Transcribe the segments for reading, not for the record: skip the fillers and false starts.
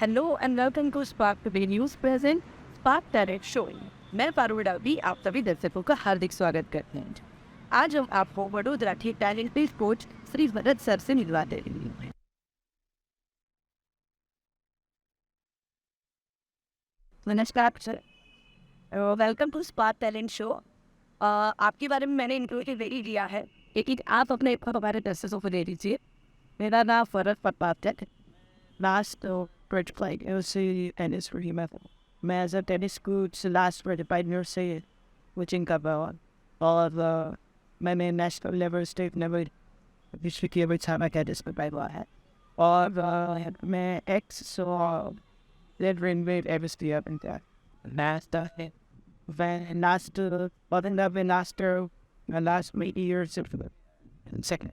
Hello and welcome to Spark Today News present Spark Talent Show. मैं पारुल डावी आप सभी दर्शकों का हार्दिक स्वागत करते हैं। आज हम आपको वडोदरा के talented coach Shri Bharat sir से मिलवाते हैं। नमस्कार sir, welcome to Spark Talent Show. आपके बारे में मैंने इंटरव्यू दे दिया है, लेकिन आप अपने हमारे दर्शकों को दे दीजिए। मेरा नाम भरत प्रताप है। Last project like LC tennis for him. मैं as a tennis coach last 25 year से कोचिंग कर रहा हूँ और मैंने नेशनल लेवल स्टेट लेवल विश्व की अवस्था टेनिस में पाया है और मैं एक्स रेड रेनवेव एवस्टिया बनता है लास्ट है वह लास्ट पता में लास्ट में year second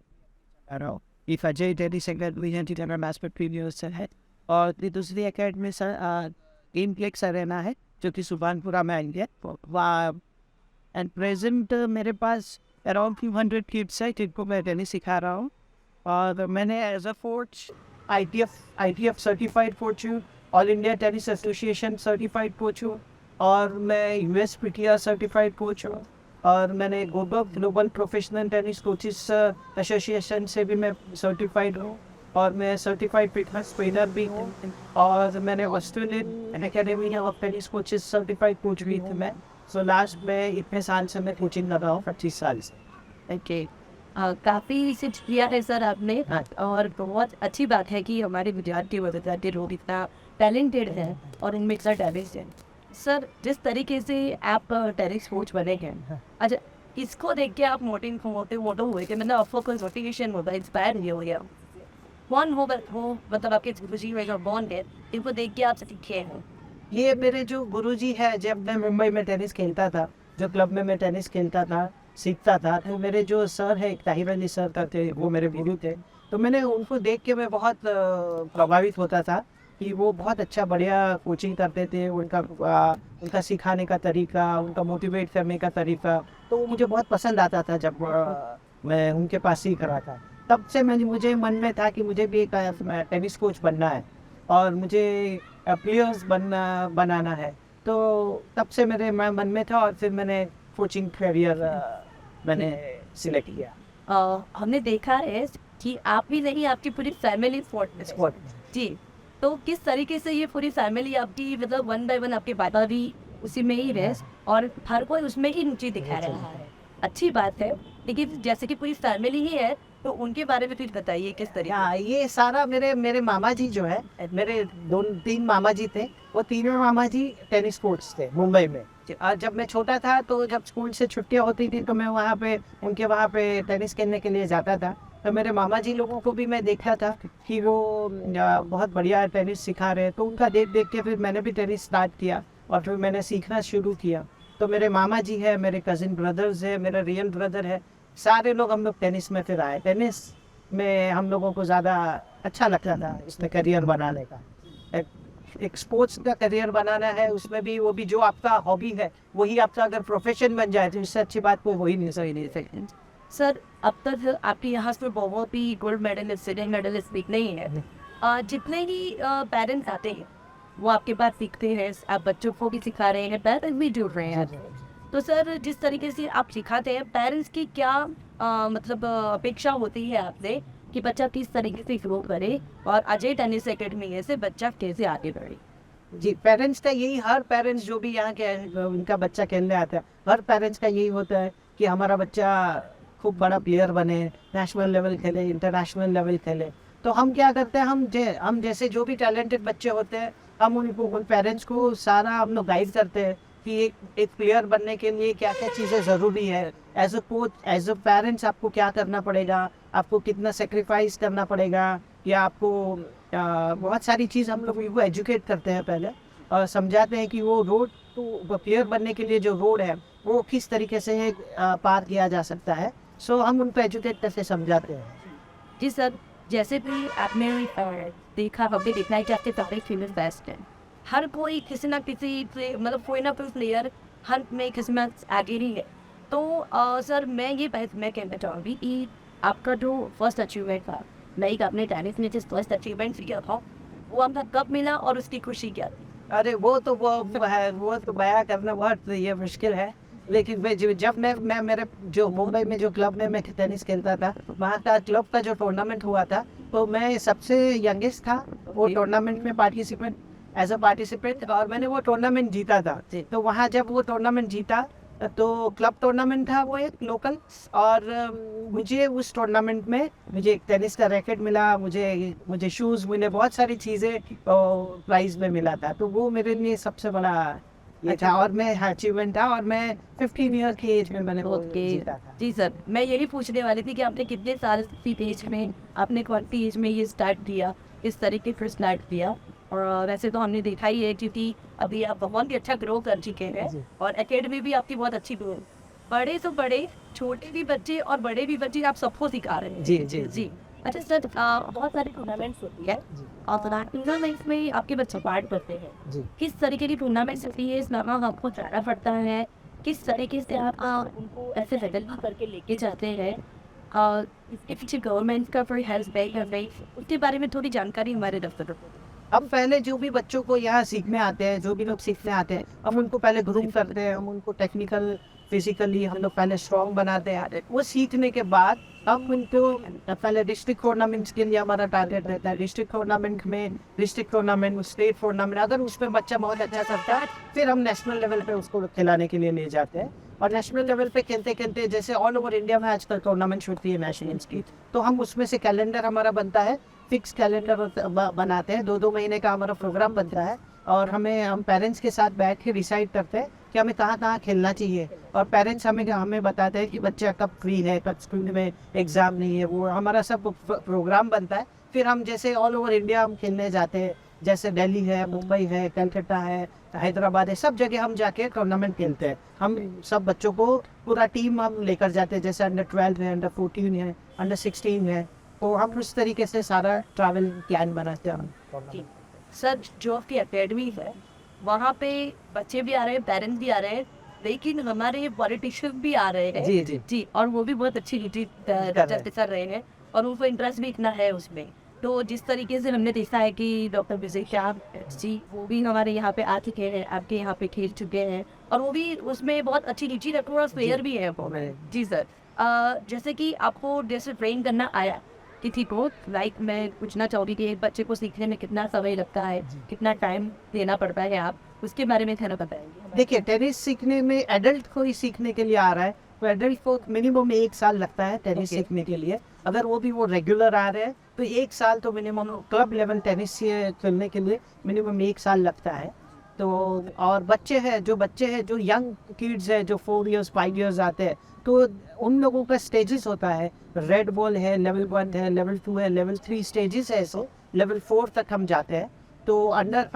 I know. If I did any second we had to mass पर previous है और दूसरी एकेडमी सर इनफ्लेक्स अरेना है जो कि सुभानपुरा में आएंगे वहाँ एंड प्रेजेंट मेरे पास अराउंड 200 किड्स है जिनको मैं टेनिस सिखा रहा हूँ और मैंने as a coach ITF certified coach हूँ, All India Tennis Association certified coach हूँ और मैं USPTA सर्टिफाइड कोच हूँ और मैंने Global Professional Tennis Coaches Association से भी मैं सर्टिफाइड हूँ और मैं सर्टिफाइड फिटनेस ट्रेनर भी हूँ और मैंने Australian academy of tennis coaches certified coach भी थी मैं। सो लास्ट में इतने साल से मैं कोचिंग कर रहा हूँ 25 साल से। ओके, काफ़ी सिच किया है सर आपने और बहुत अच्छी बात है कि हमारे विद्यार्थी लोग इतना टैलेंटेड हैं और इनमें इतना टैलेंट है। सर जिस तरीके से आप टेनिस कोच बने हैं, अच्छा इसको देख के आप मोटिव हुए कि मतलब आपको कोई मोटिवेशन होगा, इंस्पायर नहीं हो गया कौन हो मतलब आपके गुरुजी में जो बॉन्ड है इनको देख के आप सीखे हैं? ये मेरे जो गुरुजी है, जब मैं मुंबई में टेनिस खेलता था, जो क्लब में मैं टेनिस खेलता था सीखता था, तो मेरे जो सर है ताहिर अली सर थे, वो मेरे गुरु थे। तो मैंने उनको देख के मैं बहुत प्रभावित होता था कि वो बहुत अच्छा बढ़िया कोचिंग करते थे। उनका सिखाने का तरीका, उनका मोटिवेट करने का तरीका तो वो मुझे बहुत पसंद आता था जब मैं उनके पास सीख रहा था। तब से मुझे मन में था कि मुझे भी एक टेनिस कोच बनना है और मुझे प्लेयर्स बनाना है। तो तब से मेरे मन में था और फिर मैंने कोचिंग करियर मैंने सिलेक्ट किया। हमने देखा है कि आप भी नहीं, आपकी पूरी फैमिली स्पोर्ट जी, तो किस तरीके से ये पूरी फैमिली आपकी मतलब वन बाय वन आपके बाबा भी उसी में ही रहे और हर कोई उसमें ही रुचि दिखा रहा है, अच्छी बात है। लेकिन जैसे कि पूरी फैमिली ही है तो उनके बारे में कुछ बताइए किस तरीके। हाँ, ये सारा मेरे मामा जी जो है, मेरे 2-3 मामा जी थे, वो तीनों मामा जी टेनिस कोच थे मुंबई में। जब मैं छोटा था तो जब स्कूल से छुट्टियां होती थी तो मैं उनके वहाँ पे टेनिस खेलने के लिए जाता था। तो मेरे मामा जी लोगों को भी मैं देखा था कि वो बहुत बढ़िया टेनिस सिखा रहे हैं, तो उनका देख के फिर मैंने भी टेनिस स्टार्ट किया और फिर मैंने सीखना शुरू किया। तो मेरे मामा जी है, मेरे कजिन ब्रदर्स है, मेरा रियल ब्रदर है, सारे लोग हम लोग टेनिस में फिर आए। टेनिस में हम लोगों को ज़्यादा अच्छा लगता था इसमें करियर बनाने का। एक स्पोर्ट्स का करियर बनाना है, उसमें भी वो भी जो आपका हॉबी है वही आपका अगर प्रोफेशन बन जाए तो इससे अच्छी बात कोई हो ही नहीं सकती। सर अब तक आपके यहाँ से बहुत ही गोल्ड मेडलिस्ट, सिल्वर मेडलिस्ट दिख नहीं है, जितने ही पेरेंट्स आते हैं वो आपके पास सीखते हैं, आप बच्चों को भी सिखा रहे हैं, पेरेंट्स भी जुड़ रहे हैं। तो सर जिस तरीके से आप सिखाते हैं, पेरेंट्स की क्या मतलब अपेक्षा होती है आपसे कि बच्चा किस तरीके से ग्रो करे और अजय टेनिस एकेडमी से बच्चा कैसे आगे बढ़े? जी, पेरेंट्स का यही, हर पेरेंट्स जो भी यहाँ के उनका बच्चा खेलने आता है, हर पेरेंट्स का यही होता है कि हमारा बच्चा खूब बड़ा प्लेयर बने, नेशनल लेवल खेले, इंटरनेशनल लेवल खेले। तो हम क्या करते हैं, हम जैसे जो भी टैलेंटेड बच्चे होते हैं, हम उनको पेरेंट्स को सारा हम लोग गाइड करते हैं कि एक प्लेयर बनने के लिए क्या क्या चीज़ें ज़रूरी है। As a coach, as a parents आपको क्या करना पड़ेगा, आपको कितना सेक्रीफाइस करना पड़ेगा, या आपको बहुत सारी चीज़ हम लोग उनको एजुकेट करते हैं पहले और समझाते हैं कि वो रोड तो प्लेयर बनने के लिए जो रोड है वो किस तरीके से पार किया जा सकता है। सो हम उनको एजुकेट करके समझाते हैं। जी सर, जैसे भी आपने देखा होगा, देखना है कि आपके पब्लिक फेमस बेस्ट है, हर कोई किसी ना किसी मतलब कोई ना कोई प्लेयर हर में किस्मत आगे ही है। तो सर मैं कहना चाहूँगी कि आपका जो फर्स्ट अचीवमेंट था, लाइक आपने टेनिस में जिस फर्स्ट अचीवमेंट किया था वो आपका कब मिला और उसकी खुशी क्या थी? अरे वो तो बयां करना बहुत ये मुश्किल है। लेकिन जब मैं मेरे जो मुंबई में जो क्लब में मैं टेनिस खेलता था, वहाँ का क्लब का जो टूर्नामेंट हुआ था, तो मैं सबसे यंगेस्ट था वो टूर्नामेंट में पार्टिसिपेंट और मैंने वो टूर्नामेंट जीता था। तो वहाँ जब वो टूर्नामेंट जीता तो क्लब टूर्नामेंट था वो एक लोकल, और मुझे उस टूर्नामेंट में मुझे एक टेनिस का रैकेट मिला, मुझे शूज़ मिले, बहुत सारी चीज़ें प्राइज में मिला था। तो वो मेरे लिए सबसे बड़ा ये था, और मैं अचीवमेंट था, और मैं 15 ईयर की एज में मैंने वो जीता था। जी सर, मैं यही पूछने वाली थी कि आपने कितने साल की एज में, आपने कौन सी एज में ये स्टार्ट किया, इस तरीके से स्टार्ट किया? और वैसे तो हमने देखा ही है क्योंकि अभी आप बहुत ही अच्छा ग्रो कर चुके हैं और एकेडमी भी आपकी बहुत अच्छी ग्रो, बड़े से बड़े, छोटे भी बच्चे और बड़े भी बच्चे, आप सबको सिखा रहे हैं। जी जी जी। अच्छा सर, बहुत सारे टूर्नामेंट्स होती है और टूर्नामेंट्स में आपके बच्चे पार्ट करते हैं। जी। किस तरीके की टूर्नामेंट्स होती है, इसमें आपको जाना पड़ता है, किस तरीके से आप उनको ऐसे हैंडल करके लेके जाते हैं, और इसके पीछे गवर्नमेंट का कोई हेल्प है या नहीं, उसके बारे में थोड़ी जानकारी हमारे दफ्तर को। अब पहले जो भी बच्चों को यहाँ सीखने आते हैं, जो भी लोग सीखने आते हैं, हम उनको पहले ग्रूम करते हैं, हम उनको टेक्निकल फिजिकली हम लोग पहले स्ट्रॉन्ग बनाते हैं। वो सीखने के बाद हम उनको पहले डिस्ट्रिक्ट टूर्नामेंट्स के लिए हमारा टारगेट रहता है। डिस्ट्रिक्ट टूर्नामेंट, स्टेट टूर्नामेंट, अगर उसमें बच्चा बहुत अच्छा करता है फिर हम नेशनल लेवल पे उसको खिलाने के लिए ले जाते हैं। और नेशनल लेवल पे खेलते खेलते जैसे ऑल ओवर इंडिया में आजकल टूर्नामेंट्स होती है नेशनल्स की, तो हम उसमें से कैलेंडर हमारा बनता है, फिक्स कैलेंडर बनाते हैं, 2-2 महीने का हमारा प्रोग्राम बनता है, और हम पेरेंट्स के साथ बैठ के डिसाइड करते हैं कि हमें कहाँ खेलना चाहिए। और पेरेंट्स हमें बताते हैं कि बच्चा कब फ्री है, कब स्कूल में एग्ज़ाम नहीं है, वो हमारा सब प्रोग्राम बनता है। फिर हम जैसे ऑल ओवर इंडिया हम खेलने जाते हैं, जैसे दिल्ली है, मुंबई है, कलकत्ता है, हैदराबाद है, सब जगह हम जाके टूर्नामेंट खेलते हैं। हम सब बच्चों को पूरा टीम हम लेकर जाते हैं, जैसे अंडर 12 है, अंडर 14 है, अंडर 16 है, तो हम उस तरीके से सारा ट्रैवल प्लान बनाते हैं। सर, जो आपकी एकेडमी है वहाँ पे बच्चे भी आ रहे हैं, पेरेंट्स भी आ रहे हैं, लेकिन हमारे पॉलिटिशियन भी आ रहे हैं। जी जी जी, और वो भी बहुत अच्छी कर रहे हैं और उनको इंटरेस्ट भी इतना है उसमें। तो जिस तरीके से हमने देखा है कि डॉक्टर विजय श्याम जी वो भी हमारे यहाँ पे आ चुके हैं, आपके यहाँ पे खेल चुके हैं, और वो भी उसमें बहुत अच्छी रुचि रखते हैं और प्लेयर भी है वो। जी सर, जैसे कि आपको जैसे ट्रेन करना आया किसी को, लाइक मैं पूछना चाहूँगी कि एक बच्चे को सीखने में कितना समय लगता है, कितना टाइम देना पड़ता है, आप उसके बारे में थोड़ा बताएंगे? देखिए, टेनिस सीखने में एडल्ट को ही सीखने के लिए आ रहा है, तो एडल्ट को मिनिमम 1 साल लगता है टेनिस सीखने के लिए। अगर वो भी रेगुलर आ रहे हैं तो 1 साल तो मिनिमम, क्लब लेवल टेनिस खेलने के लिए मिनिमम 1 साल लगता है। तो और बच्चे हैं जो यंग किड्स है, जो 4 इयर्स 5 इयर्स आते हैं, तो उन लोगों का स्टेजेस होता है। रेड बॉल है, लेवल 1 है, लेवल 2 है, लेवल 3 स्टेजेस है, ऐसे लेवल 4 तक हम जाते हैं। तो अंडर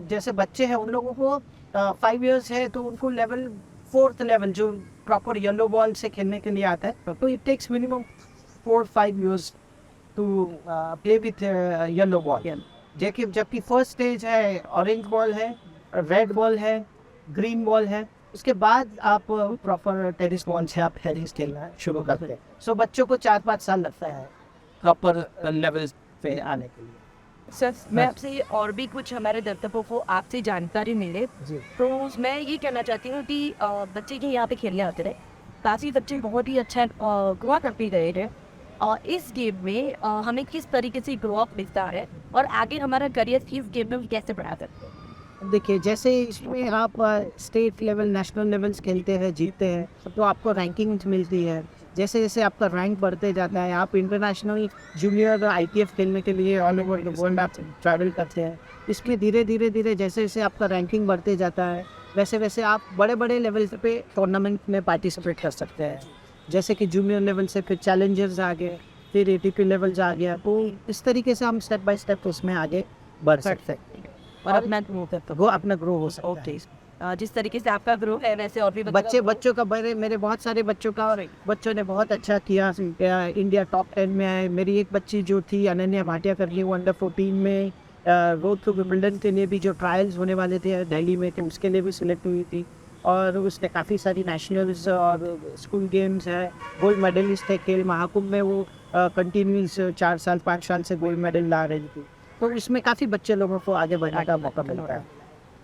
जैसे बच्चे हैं उन लोगों को 5 इयर्स है तो उनको लेवल 4th लेवल जो प्रॉपर येलो बॉल से खेलने के लिए आता है, तो it takes minimum 4-5 years to play with yellow ball. जबकि फर्स्ट स्टेज है ऑरेंज बॉल है, रेड बॉल है, ग्रीन बॉल है, उसके बाद आप प्रॉपर टेनिस बॉल से आप टेनिस खेलना शुरू करते हैं। सो बच्चों को 4-5 साल लगता है प्रॉपर लेवल पे आने के लिए। सर, मैं आपसे और भी कुछ हमारे दर्शकों को आपसे जानकारी मिले, जी। तो मैं ये कहना चाहती हूँ कि बच्चे के यहाँ पे खेलने आते रहे, काफ़ी बच्चे बहुत ही अच्छा ग्रो करते गए थे, और इस गेम में हमें किस तरीके से ग्रो अप मिलता है और आगे हमारा करियर इस गेम में कैसे बढ़ा सकते हैं? देखिए, जैसे इसमें आप स्टेट लेवल, नेशनल लेवल्स खेलते हैं, जीतते हैं, तो आपको रैंकिंग मिलती है। जैसे जैसे आपका रैंक बढ़ते जाता है, आप इंटरनेशनल जूनियर ITF खेलने के लिए ऑल ओवर द वर्ल्ड आप ट्रैवल करते हैं। इसमें धीरे धीरे जैसे जैसे आपका रैंकिंग बढ़ते जाता है, वैसे वैसे आप बड़े बड़े लेवल पे टूर्नामेंट में पार्टिसिपेट कर सकते हैं। जैसे कि जूनियर लेवल से फिर चैलेंजर्स आ गए, फिर ATP लेवल्स आ गया, तो इस तरीके से हम स्टेप बाय स्टेप उसमें आगे बढ़ सकते हैं और अपना ग्रो करते वो अपना ग्रो हो सकता है। जिस तरीके से आपका ग्रो है वैसे और भी बच्चों का मेरे बहुत सारे बच्चों ने बहुत अच्छा किया, इंडिया टॉप 10 में आए। मेरी एक बच्ची जो थी अनन्या भाटिया करके, वो अंडर 14 में रोड टू विंबलडन के लिए भी जो ट्रायल्स होने वाले थे दिल्ली में, तो उसके लिए भी सिलेक्ट हुई थी, और उसने काफ़ी सारी नेशनल्स और स्कूल गेम्स है, गोल्ड मेडलिस्ट है। खेल महाकुंभ में वो कंटिन्यूस 4 साल 5 साल से गोल्ड मेडल ला रही थी। तो इसमें काफ़ी बच्चे लोगों को आगे बढ़ने का मौका मिलता है।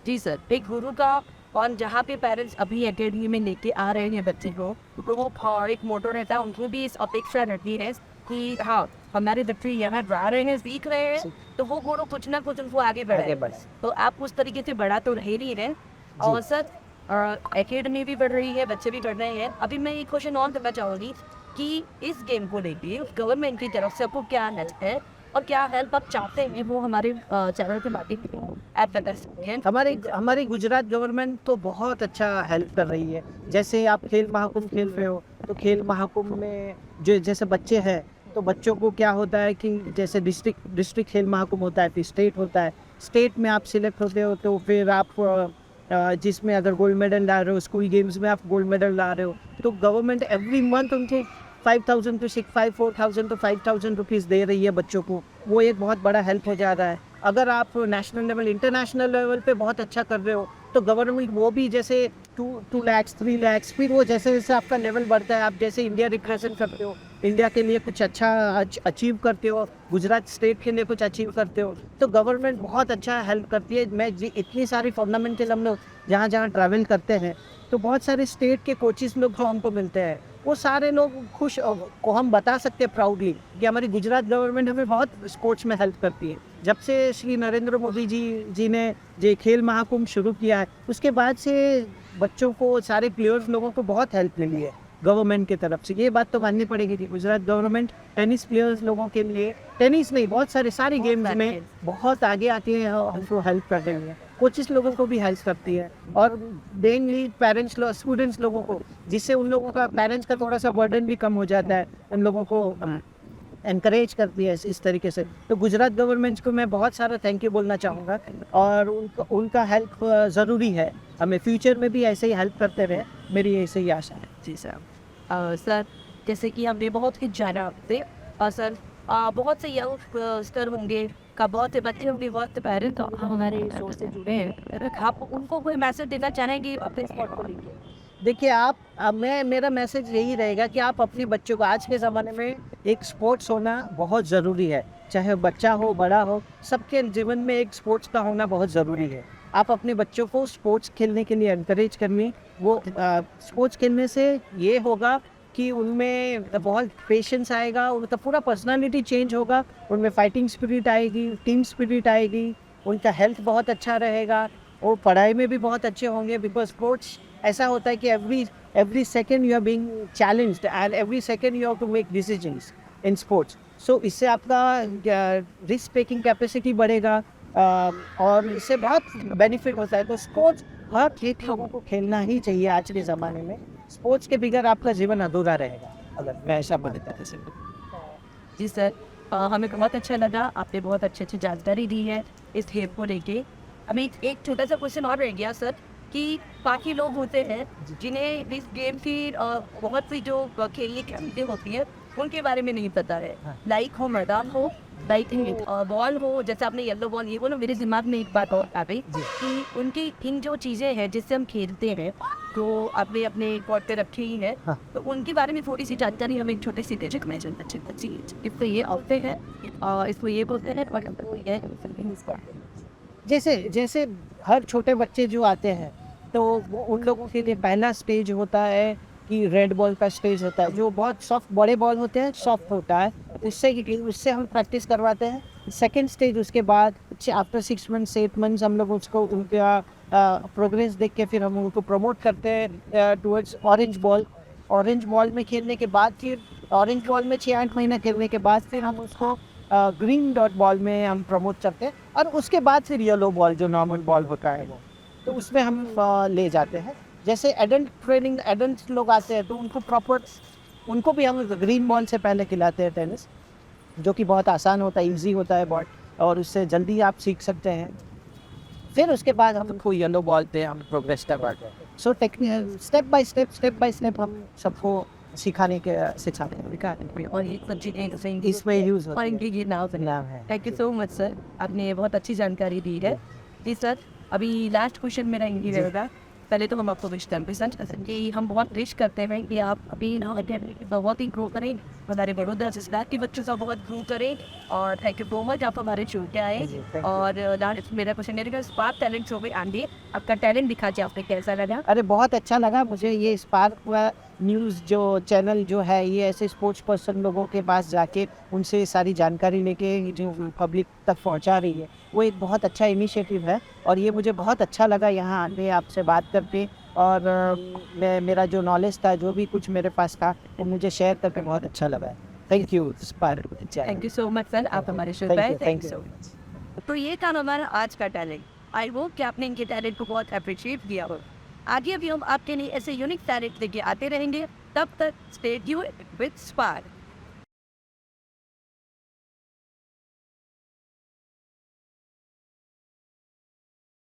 जी सर, एक गुरु का और जहाँ पे पेरेंट्स अभी एकेडमी में लेके आ रहे हैं बच्चे को, तो वो एक मोटो रहता है, उनको भी इस अपेक्षा रहती है कि हाँ हमारे बच्चे यहाँ जा रहे हैं, सीख रहे हैं, तो वो गुरु कुछ ना कुछ उनको आगे बढ़े। तो आप उस तरीके से बढ़ा तो रह ही रहे। और सर एकेडमी भी बढ़ रही है, बच्चे भी बढ़ रहे हैं। अभी मैं एक क्वेश्चन और करना चाहूँगी कि इस गेम को लेके गवर्नमेंट की तरफ से आपको क्या हेल्प है और क्या हेल्प आप चाहते हैं वो हमारे चैनल के माध्यम ऐप बता सकते हैं। हमारी गुजरात गवर्नमेंट तो बहुत अच्छा हेल्प कर रही है। जैसे आप खेल महाकुंभ खेल रहे हो, तो खेल महाकुंभ में जो जैसे बच्चे हैं, तो बच्चों को क्या होता है कि जैसे डिस्ट्रिक्ट खेल महाकुंभ होता है, फिर स्टेट होता है। स्टेट में आप सिलेक्ट होते हो तो फिर आप जिसमें अगर गोल्ड मेडल ला रहे हो, स्कूल गेम्स में आप गोल्ड मेडल ला रहे हो, तो गवर्नमेंट एवरी मंथ उनको 5,000 to 4,000 to 5,000 रुपीज़ दे रही है बच्चों को। वो एक बहुत बड़ा हेल्प हो जा रहा है। अगर आप नेशनल लेवल, इंटरनेशनल लेवल पे बहुत अच्छा कर रहे हो, तो गवर्नमेंट वो भी जैसे 2 लाख 3 लाख, फिर वो जैसे जैसे आपका लेवल बढ़ता है, आप जैसे इंडिया रिप्रेजेंट करते हो, इंडिया के लिए कुछ अच्छा अचीव करते हो, गुजरात स्टेट के लिए कुछ अचीव करते हो, तो गवर्नमेंट बहुत अच्छा हेल्प करती है। मैं इतनी सारी टूर्नामेंट हम लोग जहाँ जहाँ ट्रैवल करते हैं, तो बहुत सारे स्टेट के कोचिज़ लोग जो हमको मिलते हैं, वो सारे लोग खुश को हम बता सकते हैं प्राउडली कि हमारी गुजरात गवर्नमेंट हमें बहुत स्पोर्ट्स में हेल्प करती है। जब से श्री नरेंद्र मोदी जी ने ये खेल महाकुंभ शुरू किया है, उसके बाद से बच्चों को, सारे प्लेयर्स लोगों को बहुत हेल्प मिली है गवर्नमेंट की तरफ से। ये बात तो माननी पड़ेगी कि गुजरात गवर्नमेंट टेनिस प्लेयर्स लोगों के लिए, टेनिस नहीं, बहुत सारे गेम्स में बहुत आगे आती है और हमको हेल्प कर रही है। कोचिज लोगों को भी हेल्प करती है और देंगी पेरेंट्स स्टूडेंट्स लोगों को, जिससे उन लोगों का पेरेंट्स का थोड़ा सा बर्डन भी कम हो जाता है, उन लोगों को एनकरेज करती है इस तरीके से। तो गुजरात गवर्नमेंट को मैं बहुत सारा थैंक यू बोलना चाहूँगा और उनका हेल्प ज़रूरी है। हमें फ्यूचर में भी ऐसे ही हेल्प करते रहे, मेरी ऐसे ही आशा है। जी सर। सर जैसे कि हमने बहुत ही जाना आपसे, और सर बहुत से यंगस्टर होंगे का, बहुत से बच्चे होंगे, बहुत से पेरेंट्स हमारे शो से जुड़े हैं, आप उनको कोई मैसेज देना चाहेंगे अपने स्पोर्ट को लेकर? देखिए मेरा मैसेज यही रहेगा कि आप अपने बच्चों को, आज के ज़माने में एक स्पोर्ट्स होना बहुत ज़रूरी है, चाहे बच्चा हो बड़ा हो, सबके जीवन में एक स्पोर्ट्स का होना बहुत ज़रूरी है। आप अपने बच्चों को स्पोर्ट्स खेलने के लिए एनकरेज करिए। वो स्पोर्ट्स खेलने से ये होगा कि उनमें बहुत पेशेंस आएगा, उनका पूरा पर्सनालिटी चेंज होगा, उनमें फाइटिंग स्पिरिट आएगी, टीम स्पिरिट आएगी, उनका हेल्थ बहुत अच्छा रहेगा, और पढ़ाई में भी बहुत अच्छे होंगे। बिकॉज स्पोर्ट्स ऐसा होता है कि every second you are being challenged and every second you have to make decisions in sports. So इससे आपका रिस्क टेकिंग कैपेसिटी बढ़ेगा और इससे बहुत बेनिफिट होता है। तो स्पोर्ट्स हर लोगों को खेलना ही चाहिए आज के ज़माने में। स्पोर्ट्स के बगैर आपका जीवन अधूरा रहेगा, अगर मैं ऐसा बोलता हूँ। जी सर, हमें बहुत अच्छा लगा, आपने बहुत अच्छी जानकारी दी है इस खेल को लेके। हमें एक छोटा सा क्वेश्चन और रह गया सर, कि बाकी लोग होते हैं जिन्हें इस गेम की बहुत सी जो खेलने की चीज़ें होती हैं उनके बारे में नहीं पता है। लाइक हो मैदान हो, लाइक बॉल हो, जैसे आपने येलो बॉल, ये बोलो, मेरे दिमाग में एक बात और आ गई कि उनकी इन जो चीज़ें हैं जिससे हम खेलते हैं, तो आपने अपने कोर्ट पे रखी ही है, तो उनके बारे में थोड़ी सी जानकारी हमें एक छोटे सी दे में इसको ये आते हैं, इसको ये बोलते हैं, और ये जैसे हर छोटे बच्चे जो आते हैं, तो वो उन लोगों के लिए पहला स्टेज होता है कि रेड बॉल का स्टेज होता है, जो बहुत सॉफ्ट, बड़े बॉल होते हैं, सॉफ्ट होता है, उससे हम प्रैक्टिस करवाते हैं। सेकंड स्टेज, उसके बाद आफ्टर 6 months 8 months हम लोग उसको उनका प्रोग्रेस देख के फिर हम उनको प्रमोट करते हैं towards orange ball. Orange ball में खेलने के बाद, फिर ऑरेंज बॉल में 6-8 महीना खेलने के बाद फिर हम उसको ग्रीन डॉट बॉल में हम प्रमोट करते हैं, और उसके बाद फिर येलो बॉल जो नॉर्मल बॉल होता है वो, तो उसमें हम ले जाते हैं। जैसे एडल्ट लोग आते हैं, तो उनको भी हम ग्रीन बॉल से पहले खिलाते हैं टेनिस, जो कि बहुत आसान होता है, ईजी होता है बॉल, और उससे जल्दी आप सीख सकते हैं। फिर उसके बाद हम उनको येलो बॉल पे हम प्रोग्रेस करवाते हैं। सो स्टेप बाय स्टेप हम सबको सिखाते हैं। और ये सब चीज़ें इसमें यूज़ होता है। Thank you so much sir, आपने बहुत अच्छी जानकारी दी है। जी सर, अभी लास्ट क्वेश्चन मेरा यही रहेगा पहले तो हम आपको विश करते हैं कि हम बहुत विश करते हैं कि आप अभी ना बहुत ही ग्रो करें, हमारे बड़ौदा जिला के बच्चों से बहुत ग्रो करें। और थैंक यू सो मच, आप हमारे शो पे आए। जी, thank you. और मेरा क्वेश्चन है स्पार्क टैलेंट शो में आंधी आपका टैलेंट दिखा दिया, आपने कैसा लगा? अरे बहुत अच्छा लगा मुझे। ये स्पार्क हुआ न्यूज़ जो चैनल जो है, ये ऐसे स्पोर्ट्स पर्सन लोगों के पास जाके उनसे सारी जानकारी लेके जो पब्लिक तक पहुंचा रही है, वो एक बहुत अच्छा इनिशिएटिव है। और ये मुझे बहुत अच्छा लगा यहाँ आके आपसे बात करके। और मेरा जो नॉलेज था, जो भी कुछ मेरे पास था, वो मुझे शेयर करके बहुत अच्छा लगा। Thank you spark. Thank you so much sir, आप हमारे शो पे आए। Thank you so much. तो ये था हमारा आज का टैलेंट। आई होप कि आपने इनके टैलेंट को बहुत अप्रिशिएट किया हो। आगे भी हम आपके लिए ऐसे यूनिक टैलेंट लेके आते रहेंगे। तब तक स्टे ट्यून्ड विद स्पार्क।